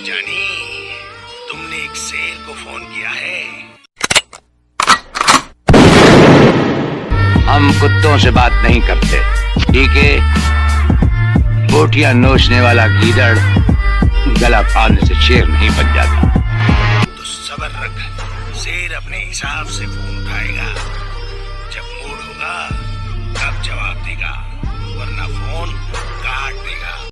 जानी, तुमने एक शेर को फोन किया है। हम कुत्तों से बात नहीं करते, ठीक है? बोटियां नोचने वाला गीदड़ गला फाड़ने से शेर नहीं बन जाता। तो सब्र रख, शेर अपने हिसाब से फोन उठाएगा। जब मूड होगा तब जवाब देगा, वरना फोन काट देगा।